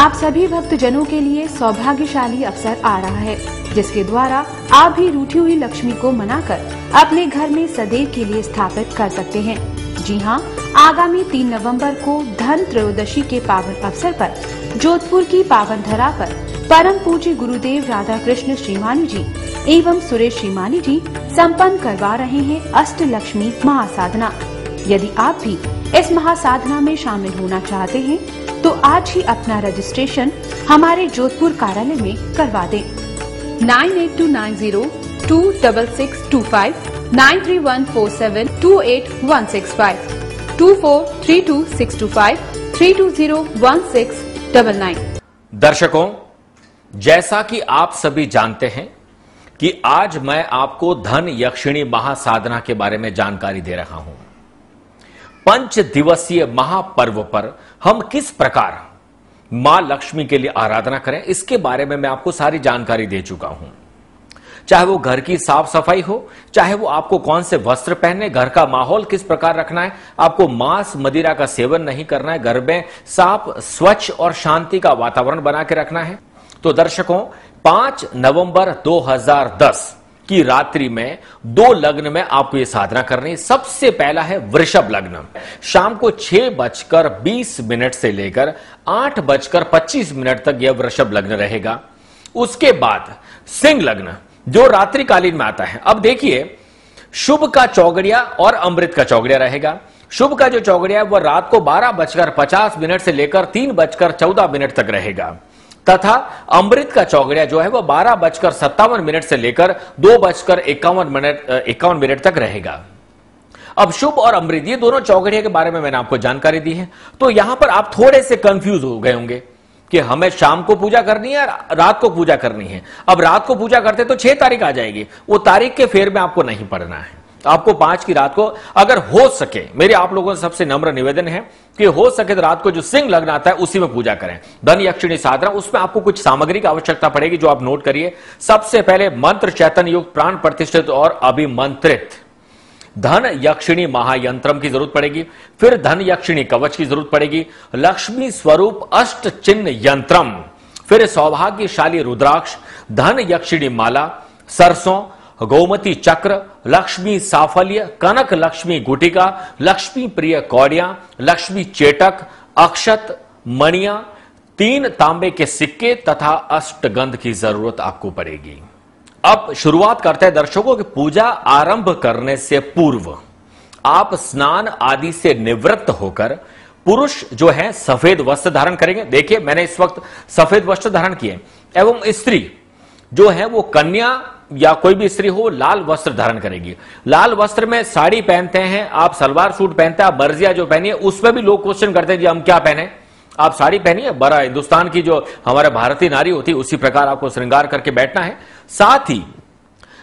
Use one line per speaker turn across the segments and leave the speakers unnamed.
आप सभी भक्तजनों के लिए सौभाग्यशाली अवसर आ रहा है, जिसके द्वारा आप भी रूठी हुई लक्ष्मी को मनाकर अपने घर में सदैव के लिए स्थापित कर सकते हैं। जी हां, आगामी 3 नवंबर को धन त्रयोदशी के पावन अवसर पर जोधपुर की पावन धरा पर परम पूज्य गुरुदेव राधा कृष्ण श्रीमानी जी एवं सुरेश श्रीमानी जी संपन्न करवा रहे हैं अष्टलक्ष्मी महासाधना। यदि आप भी इस महासाधना में शामिल होना चाहते हैं तो आज ही अपना रजिस्ट्रेशन हमारे जोधपुर कार्यालय में करवा दें। 9829026625, 9314728165, 24326253201699।
दर्शकों, जैसा कि आप सभी जानते हैं कि आज मैं आपको धन यक्षिणी महासाधना के बारे में जानकारी दे रहा हूं। 5 दिवसीय महापर्व पर हम किस प्रकार मां लक्ष्मी के लिए आराधना करें, इसके बारे में मैं आपको सारी जानकारी दे चुका हूं। चाहे वो घर की साफ सफाई हो, चाहे वो आपको कौन से वस्त्र पहनने, घर का माहौल किस प्रकार रखना है, आपको मांस मदिरा का सेवन नहीं करना है, घर में साफ स्वच्छ और शांति का वातावरण बना के रखना है। तो दर्शकों, 5 नवंबर 2010 की रात्रि में 2 लग्न में आपको यह साधना करनी है। सबसे पहला है वृषभ लग्न। शाम को 6:20 से लेकर 8:25 तक यह वृषभ लग्न रहेगा। उसके बाद सिंह लग्न, जो रात्रिकालीन में आता है। अब देखिए, शुभ का चौगड़िया और अमृत का चौगड़िया रहेगा। शुभ का जो चौगड़िया है वह रात को 12:50 से लेकर 3:14 तक रहेगा, तथा अमृत का चौगड़िया जो है वह 12:57 से लेकर 2:51 तक रहेगा। अब शुभ और अमृत, ये दोनों चौगड़िया के बारे में मैंने आपको जानकारी दी है। तो यहां पर आप थोड़े से कंफ्यूज हो गए होंगे कि हमें शाम को पूजा करनी है, रात को पूजा करनी है। अब रात को पूजा करते तो 6 तारीख आ जाएगी, वो तारीख के फेर में आपको नहीं पड़ना है। आपको 5 की रात को, अगर हो सके, मेरे आप लोगों से सबसे नम्र निवेदन है कि हो सके तो रात को जो सिंह लग्न आता है उसी में पूजा करें। धन यक्षिणी साधना, उसमें आपको कुछ सामग्री की आवश्यकता पड़ेगी, जो आप नोट करिए। सबसे पहले मंत्र चैतन्य युक्त, प्राण प्रतिष्ठित और अभिमंत्रित धन यक्षिणी महायंत्रम की जरूरत पड़ेगी। फिर धन यक्षिणी कवच की जरूरत पड़ेगी, लक्ष्मी स्वरूप अष्ट चिन्ह यंत्रम, फिर सौभाग्यशाली रुद्राक्ष, धन यक्षिणी माला, सरसों, गोमती चक्र, लक्ष्मी साफल्य, कनक लक्ष्मी गुटिका, लक्ष्मी प्रिय कौड़ियां, लक्ष्मी चेटक, अक्षत, मणियां, 3 तांबे के सिक्के तथा अष्टगंध की जरूरत आपको पड़ेगी। अब शुरुआत करते हैं दर्शकों की पूजा आरंभ करने से पूर्व आप स्नान आदि से निवृत्त होकर, पुरुष जो है सफेद वस्त्र धारण करेंगे। देखिए, मैंने इस वक्त सफेद वस्त्र धारण किए, एवं स्त्री जो है वो कन्या या कोई भी स्त्री हो लाल वस्त्र धारण करेगी। लाल वस्त्र में साड़ी पहनते हैं, आप सलवार सूट पहनते हैं, आप बर्जिया जो पहनिए, उसमें भी लोग क्वेश्चन करते हैं जी हम क्या पहने। आप साड़ी पहनिए, बड़ा हिंदुस्तान की जो हमारे भारतीय नारी होती है उसी प्रकार आपको श्रृंगार करके बैठना है। साथ ही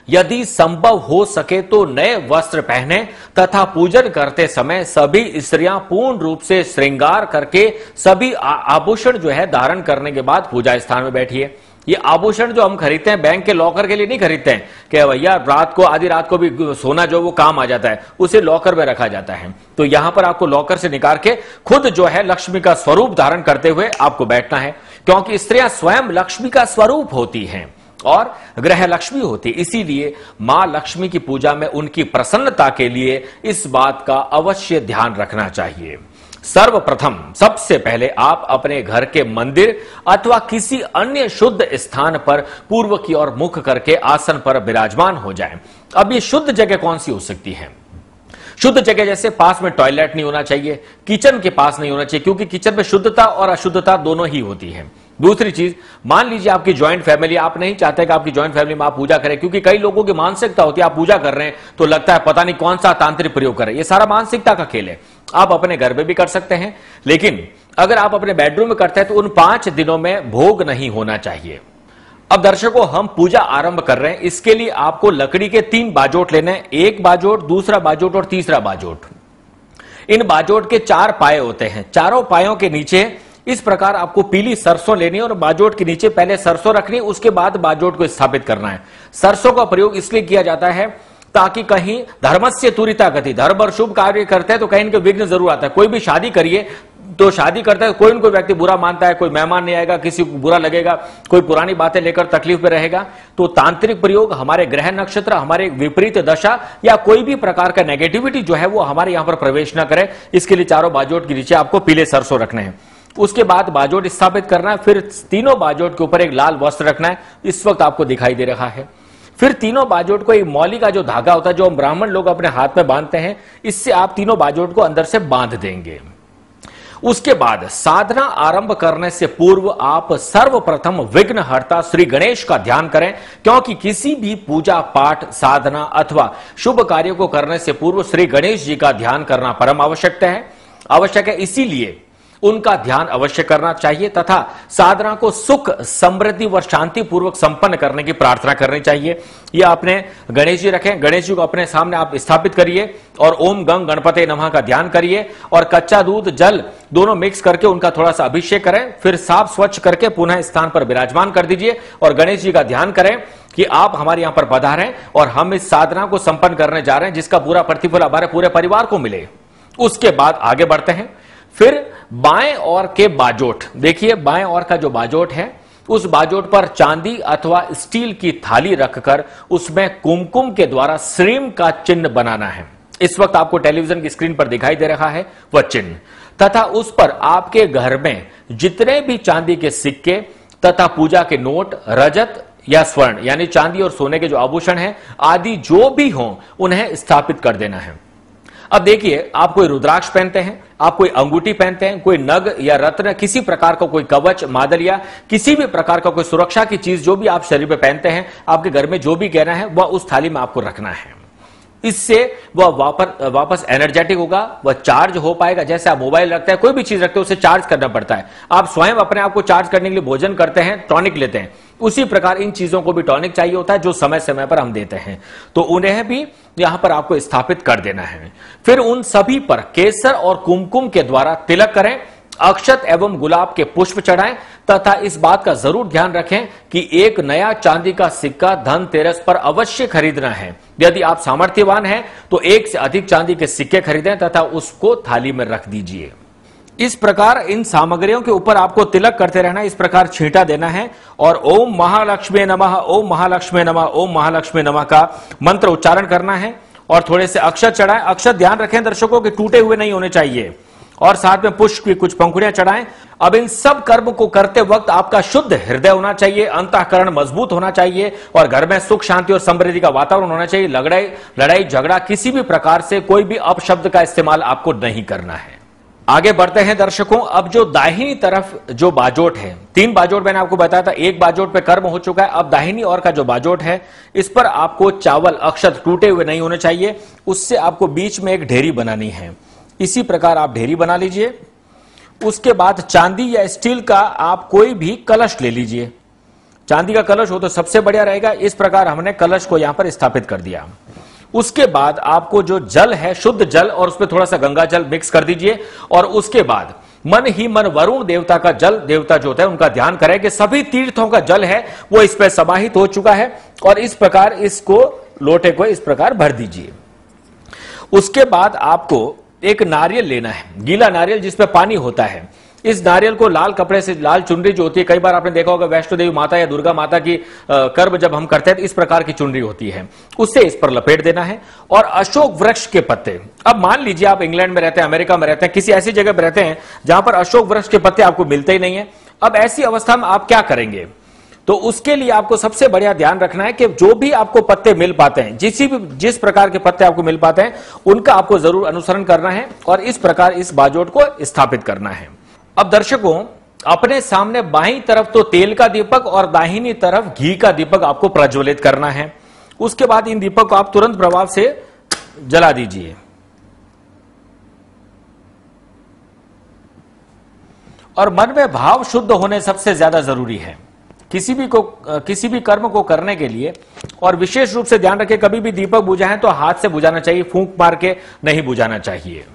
यदि संभव हो सके तो नए वस्त्र पहने तथा पूजन करते समय सभी स्त्रियां पूर्ण रूप से श्रृंगार करके सभी आभूषण जो है धारण करने के बाद पूजा स्थान में बैठिए। ये आभूषण जो हम खरीदते हैं बैंक के लॉकर के लिए नहीं खरीदते हैं कि भैया रात को, आधी रात को भी सोना जो वो काम आ जाता है, उसे लॉकर में रखा जाता है। तो यहां पर आपको लॉकर से निकाल के खुद जो है लक्ष्मी का स्वरूप धारण करते हुए आपको बैठना है, क्योंकि स्त्रियां स्वयं लक्ष्मी का स्वरूप होती हैं और ग्रह लक्ष्मी होती है। इसीलिए मां लक्ष्मी की पूजा में उनकी प्रसन्नता के लिए इस बात का अवश्य ध्यान रखना चाहिए। सर्वप्रथम सबसे पहले आप अपने घर के मंदिर अथवा किसी अन्य शुद्ध स्थान पर पूर्व की ओर मुख करके आसन पर विराजमान हो जाएं। अब ये शुद्ध जगह कौन सी हो सकती है? शुद्ध जगह जैसे पास में टॉयलेट नहीं होना चाहिए, किचन के पास नहीं होना चाहिए, क्योंकि किचन में शुद्धता और अशुद्धता दोनों ही होती है। दूसरी चीज, मान लीजिए आपकी ज्वाइंट फैमिली, आप नहीं चाहते कि आपकी ज्वाइंट फैमिली में आप पूजा करें, क्योंकि कई लोगों की मानसिकता होती है आप पूजा कर रहे हैं तो लगता है पता नहीं कौन सा तांत्रिक प्रयोग करें। ये सारा मानसिकता का खेल है। आप अपने घर में भी कर सकते हैं, लेकिन अगर आप अपने बेडरूम में करते हैं तो उन 5 दिनों में भोग नहीं होना चाहिए। अब दर्शकों, हम पूजा आरंभ कर रहे हैं, इसके लिए आपको लकड़ी के 3 बाजोट लेने हैं। एक बाजोट, दूसरा बाजोट और तीसरा बाजोट। इन बाजोट के 4 पाए होते हैं। चारों पायों के नीचे इस प्रकार आपको पीली सरसों लेनी है और बाजोट के नीचे पहले सरसों रखनी है, उसके बाद बाजोट को स्थापित करना है। सरसों का प्रयोग इसलिए किया जाता है ताकि कहीं धर्मस्य तुरिता गति, धर्म और शुभ कार्य करते हैं तो कहीं इनके विघ्न जरूर आता है। कोई भी शादी करिए तो शादी करता है, कोई न कोई व्यक्ति बुरा मानता है, कोई मेहमान नहीं आएगा, किसी को बुरा लगेगा, कोई पुरानी बातें लेकर तकलीफ में रहेगा। तो तांत्रिक प्रयोग, हमारे ग्रह नक्षत्र, हमारे विपरीत दशा या कोई भी प्रकार का नेगेटिविटी जो है वो हमारे यहां पर प्रवेश न करे, इसके लिए चारों बाजोट के नीचे आपको पीले सरसों रखने हैं। उसके बाद बाजोट स्थापित करना है, फिर तीनों बाजोट के ऊपर एक लाल वस्त्र रखना है, इस वक्त आपको दिखाई दे रहा है। फिर तीनों बाजोट को एक मौली का जो धागा होता है जो ब्राह्मण लोग अपने हाथ में बांधते हैं, इससे आप तीनों बाजोट को अंदर से बांध देंगे। उसके बाद साधना आरंभ करने से पूर्व आप सर्वप्रथम विघ्नहर्ता श्री गणेश का ध्यान करें, क्योंकि किसी भी पूजा पाठ, साधना अथवा शुभ कार्य को करने से पूर्व श्री गणेश जी का ध्यान करना परम आवश्यक है। इसीलिए उनका ध्यान अवश्य करना चाहिए तथा साधना को सुख, समृद्धि व शांति पूर्वक संपन्न करने की प्रार्थना करनी चाहिए। यह अपने गणेश जी रखें, गणेश जी को अपने सामने आप स्थापित करिए और ओम गंग गणपते नमः का ध्यान करिए और कच्चा दूध जल दोनों मिक्स करके उनका थोड़ा सा अभिषेक करें, फिर साफ स्वच्छ करके पुनः स्थान पर विराजमान कर दीजिए और गणेश जी का ध्यान करें कि आप हमारे यहां पर पधारें और हम इस साधना को संपन्न करने जा रहे हैं जिसका पूरा प्रतिफल हमारे पूरे परिवार को मिले। उसके बाद आगे बढ़ते हैं। फिर बाएं ओर के बाजोट, देखिए बाएं ओर का जो बाजोट है उस बाजोट पर चांदी अथवा स्टील की थाली रखकर उसमें कुमकुम के द्वारा श्रीम का चिन्ह बनाना है। इस वक्त आपको टेलीविजन की स्क्रीन पर दिखाई दे रहा है वह चिन्ह, तथा उस पर आपके घर में जितने भी चांदी के सिक्के तथा पूजा के नोट, रजत या स्वर्ण यानी चांदी और सोने के जो आभूषण हैं आदि जो भी हों उन्हें स्थापित कर देना है। अब देखिए, आप कोई रुद्राक्ष पहनते हैं, आप कोई अंगूठी पहनते हैं, कोई नग या रत्न, किसी प्रकार का कोई कवच, मादल या किसी भी प्रकार का कोई सुरक्षा की चीज जो भी आप शरीर पे पहनते हैं, आपके घर में जो भी गहना है वह उस थाली में आपको रखना है। इससे वह वापस एनर्जेटिक होगा, वह चार्ज हो पाएगा। जैसे आप मोबाइल रखते हैं, कोई भी चीज रखते हैं, उसे चार्ज करना पड़ता है। आप स्वयं अपने आप को चार्ज करने के लिए भोजन करते हैं, टॉनिक लेते हैं, उसी प्रकार इन चीजों को भी टॉनिक चाहिए होता है जो समय समय पर हम देते हैं, तो उन्हें भी यहां पर आपको स्थापित कर देना है। फिर उन सभी पर केसर और कुमकुम के द्वारा तिलक करें, अक्षत एवं गुलाब के पुष्प चढ़ाएं तथा इस बात का जरूर ध्यान रखें कि एक नया चांदी का सिक्का धनतेरस पर अवश्य खरीदना है। यदि आप सामर्थ्यवान हैं तो एक से अधिक चांदी के सिक्के खरीदें तथा उसको थाली में रख दीजिए। इस प्रकार इन सामग्रियों के ऊपर आपको तिलक करते रहना, इस प्रकार छींटा देना है और ओम महालक्ष्मी नमः, ओम महालक्ष्मी नमः, ओम महालक्ष्मी नमः का मंत्र उच्चारण करना है और थोड़े से अक्षत चढ़ाएं। अक्षत ध्यान रखें दर्शकों कि टूटे हुए नहीं होने चाहिए और साथ में पुष्प की कुछ पंखुड़ियां चढ़ाएं। अब इन सब कर्म को करते वक्त आपका शुद्ध हृदय होना चाहिए, अंतःकरण मजबूत होना चाहिए और घर में सुख, शांति और समृद्धि का वातावरण होना चाहिए। लड़ाई झगड़ा किसी भी प्रकार से कोई भी अपशब्द का इस्तेमाल आपको नहीं करना है। आगे बढ़ते हैं दर्शकों। अब जो दाहिनी तरफ जो बाजोट है, 3 बाजोट मैंने आपको बताया था, एक बाजोट पे कर्म हो चुका है। अब दाहिनी ओर का जो बाजोट है इस पर आपको चावल, अक्षत टूटे हुए नहीं होने चाहिए, उससे आपको बीच में एक ढेरी बनानी है। इसी प्रकार आप ढेरी बना लीजिए। उसके बाद चांदी या स्टील का आप कोई भी कलश ले लीजिए। चांदी का कलश हो तो सबसे बढ़िया रहेगा। इस प्रकार हमने कलश को यहां पर स्थापित कर दिया। उसके बाद आपको जो जल है, शुद्ध जल, और उसमें थोड़ा सा गंगा जल मिक्स कर दीजिए और उसके बाद मन ही मन वरुण देवता का जल, देवता जो होता है उनका ध्यान करें कि सभी तीर्थों का जल है वो इस पर समाहित हो चुका है और इस प्रकार इसको लोटे को इस प्रकार भर दीजिए। उसके बाद आपको एक नारियल लेना है, गीला नारियल जिसमें पानी होता है। इस नारियल को लाल कपड़े से, लाल चुनरी जो होती है, कई बार आपने देखा होगा वैष्णो देवी माता या दुर्गा माता की कर्म जब हम करते हैं तो इस प्रकार की चुनरी होती है, उससे इस पर लपेट देना है। और अशोक वृक्ष के पत्ते, अब मान लीजिए आप इंग्लैंड में रहते हैं, अमेरिका में रहते हैं, किसी ऐसी जगह पर रहते हैं जहां पर अशोक वृक्ष के पत्ते आपको मिलते ही नहीं है। अब ऐसी अवस्था में आप क्या करेंगे? तो उसके लिए आपको सबसे बढ़िया ध्यान रखना है कि जो भी आपको पत्ते मिल पाते हैं, जिस प्रकार के पत्ते आपको मिल पाते हैं उनका आपको जरूर अनुसरण करना है और इस प्रकार इस बाजोट को स्थापित करना है। अब दर्शकों, अपने सामने बाईं तरफ तो तेल का दीपक और दाहिनी तरफ घी का दीपक आपको प्रज्वलित करना है। उसके बाद इन दीपक को आप तुरंत प्रभाव से जला दीजिए और मन में भाव शुद्ध होने सबसे ज्यादा जरूरी है किसी भी कर्म को करने के लिए। और विशेष रूप से ध्यान रखें, कभी भी दीपक बुझाएं तो हाथ से बुझाना चाहिए, फूंक मार के नहीं बुझाना चाहिए।